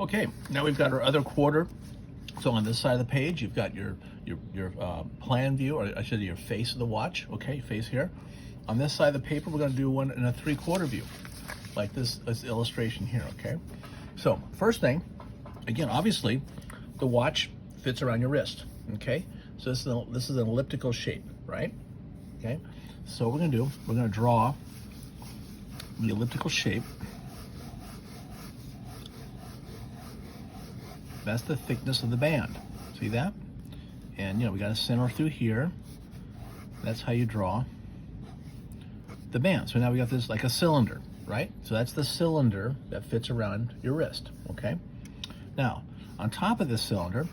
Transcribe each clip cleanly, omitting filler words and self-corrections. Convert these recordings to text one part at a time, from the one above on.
Okay, now we've got our other quarter. So on this side of the page, you've got your plan view, or I should say your face of the watch. Okay, face here. On this side of the paper, we're going to do one in a 3/4 view, like this illustration here. Okay. So first thing, again, obviously, the watch fits around your wrist. Okay. So this is an elliptical shape, right? Okay. So what we're going to do, we're going to draw the elliptical shape. That's the thickness of the band. See that? And we got a center through here. That's how you draw the band. So now we got this like a cylinder, right? So that's the cylinder that fits around your wrist, okay? Now, on top of this cylinder,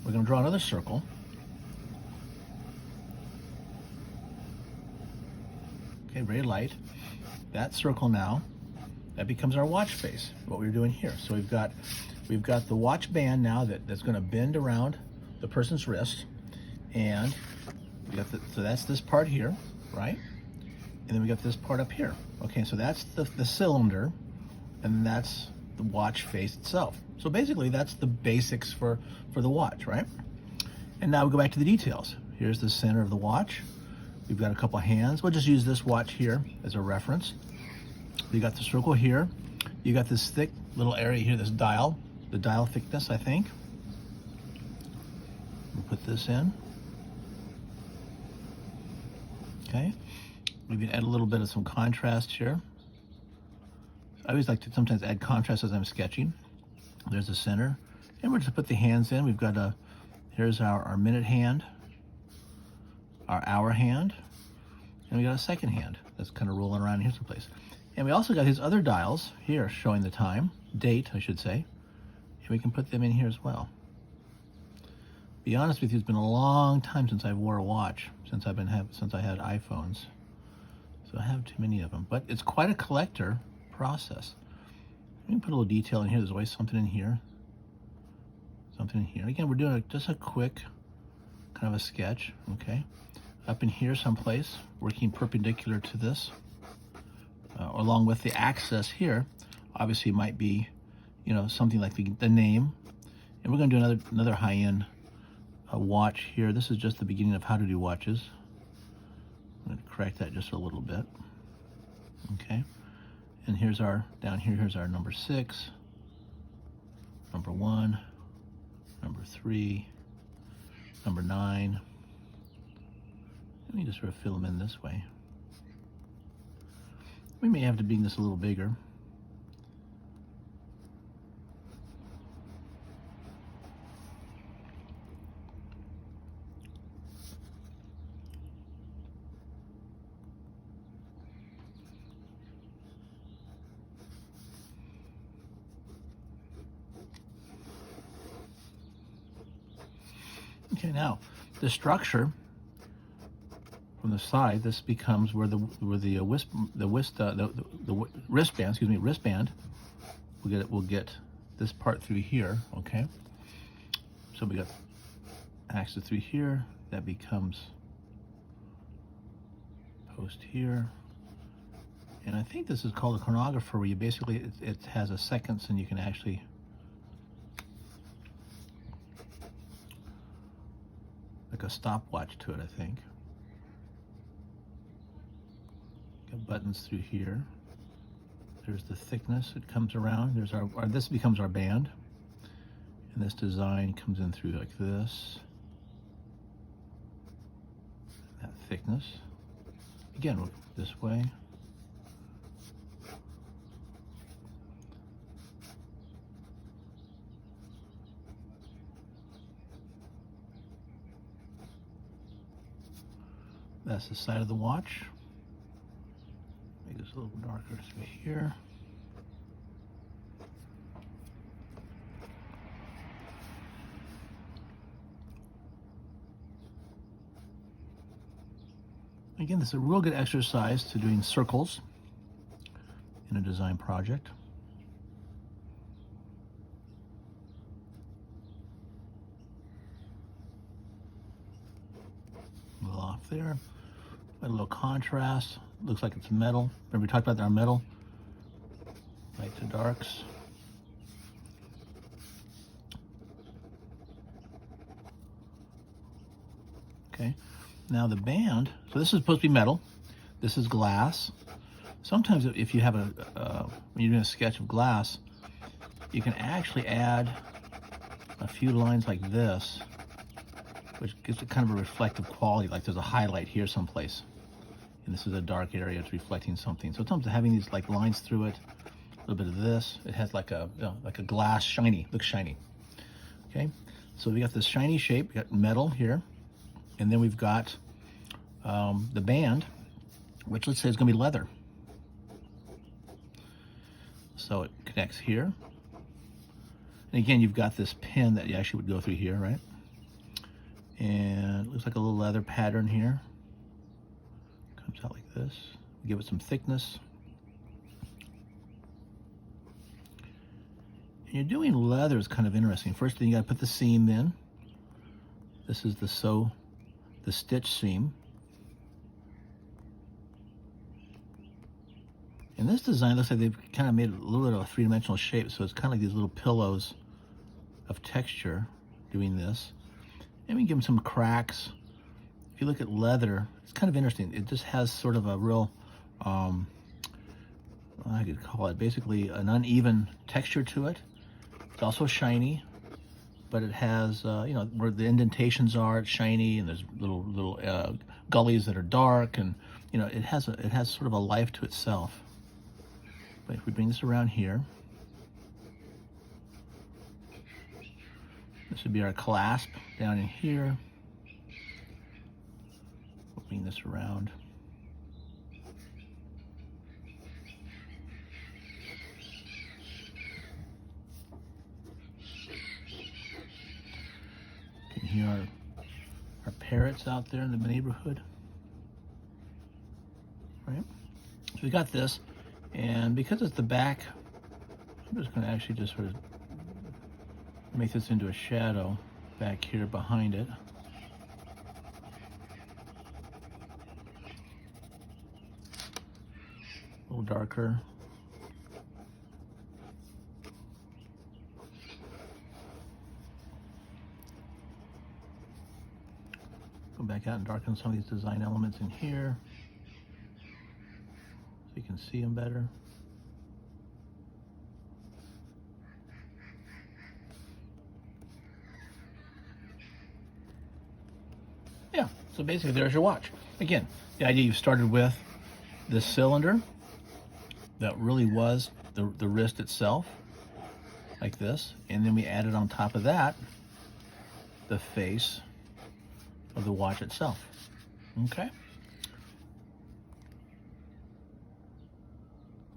we're gonna draw another circle. Okay, very light. That circle now, that becomes our watch face, what we were doing here. So we've got the watch band now that's going to bend around the person's wrist, and so that's this part here, right? And then we got this part up here. Okay, so that's the cylinder, and that's the watch face itself. So basically, that's the basics for the watch, right? And now we go back to the details. Here's the center of the watch. We've got a couple of hands. We'll just use this watch here as a reference. You got the circle here. You got this thick little area here, this dial, the dial thickness, I think. We'll put this in. Okay. We can add a little bit of some contrast here. I always like to sometimes add contrast as I'm sketching. There's the center. And we're just put the hands in. We've got here's our minute hand, our hour hand, and we got a second hand that's kind of rolling around here someplace. And we also got these other dials here showing the time, date, I should say, and we can put them in here as well. Be honest with you, it's been a long time since I wore a watch, since I had iPhones, so I have too many of them. But it's quite a collector process. We can put a little detail in here. There's always something in here, something in here. Again, we're doing just a quick kind of a sketch. Okay, up in here someplace, working perpendicular to this. Along with the axis here, obviously might be, something like the name. And we're going to do another high-end watch here. This is just the beginning of how to do watches. I'm going to correct that just a little bit. Okay. And here's here's our number 6, number 1, number 3, number 9. Let me just sort of fill them in this way. We may have to bring this a little bigger. Okay, now the structure from the side, this becomes where the wristband. We'll get this part through here. Okay, so we got axis through here. That becomes post here, and I think this is called a chronographer, where you basically it has a seconds, and you can actually like a stopwatch to it, I think. Got buttons through here. There's the thickness. It comes around. There's this becomes our band, and this design comes in through like this. That thickness. Again, we'll go this way. That's the side of the watch. Make this a little darker through here. Again, this is a real good exercise to doing circles in a design project. A little off there. A little contrast. Looks like it's metal. Remember we talked about our metal? Light to darks. Okay. Now the band, so this is supposed to be metal. This is glass. Sometimes if you have when you're doing a sketch of glass, you can actually add a few lines like this, which gives it kind of a reflective quality, like there's a highlight here someplace. And this is a dark area, it's reflecting something. So sometimes having these like lines through it, a little bit of this, it has like a glass shiny, looks shiny. Okay, so we got this shiny shape, we got metal here, and then we've got the band, which let's say is gonna be leather. So it connects here. And again, you've got this pin that you actually would go through here, right? And it looks like a little leather pattern here. Comes out like this. Give it some thickness. And you're doing leather is kind of interesting. First thing, you gotta put the seam in. This is the stitch seam. And this design looks like they've kind of made a little bit of a three-dimensional shape, so it's kind of like these little pillows of texture doing this. And we can give them some cracks. If you look at leather, it's kind of interesting. It just has sort of a real, I could call it basically an uneven texture to it. It's also shiny, but it has, you know, where the indentations are, it's shiny, and there's little gullies that are dark, and you know, it has sort of a life to itself. But if we bring this around here, this would be our clasp down in here. We'll bring this around. You can hear our parrots out there in the neighborhood. Right? So we got this. And because it's the back, I'm just going to actually just sort of make this into a shadow back here behind it. A little darker. Go back out and darken some of these design elements in here, so you can see them better. Yeah, so basically there's your watch. Again, the idea you started with this cylinder that really was the wrist itself, like this, and then we added on top of that the face of the watch itself. Okay?